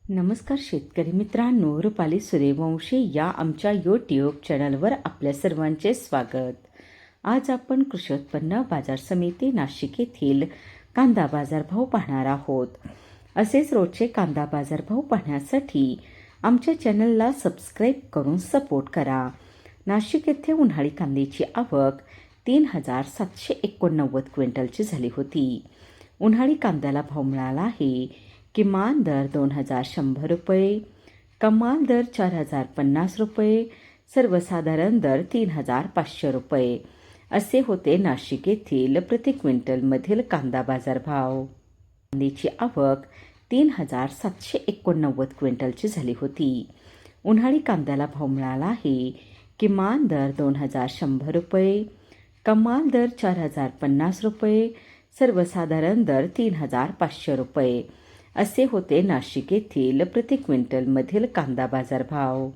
नमस्कार शेतकरी मित्रांनो, रुपाली सूर्यवंशी या आमच्या यूट्यूब चॅनलवर आपल्या सर्वांचे स्वागत. आज आपण कृषी उत्पन्न बाजार समिती नाशिक येथील कांदा बाजारभाव पाहणार आहोत. असेच रोजचे कांदा बाजारभाव पाहण्यासाठी आमच्या चॅनलला सबस्क्राईब करून सपोर्ट करा. नाशिक येथे उन्हाळी कांद्याची आवक 3,789 क्विंटलची झाली होती. उन्हाळी कांद्याला भाव मिळाला आहे. किमान दर 2,100 रुपये, कमाल दर 4,050 रुपये, सर्वसाधारण दर 3,500 रुपये असे होते नाशिक येथील प्रति क्विंटलमधील कांदा बाजारभाव. कांद्याची आवक 3,789 क्विंटलची झाली होती. उन्हाळी कांद्याला भाव मिळाला आहे. किमान दर 2,100 रुपये, कमाल दर 4,050 रुपये, सर्वसाधारण दर 3,500 रुपये असे होते नाशिक येथील प्रति क्विंटलमधील कांदा बाजारभाव.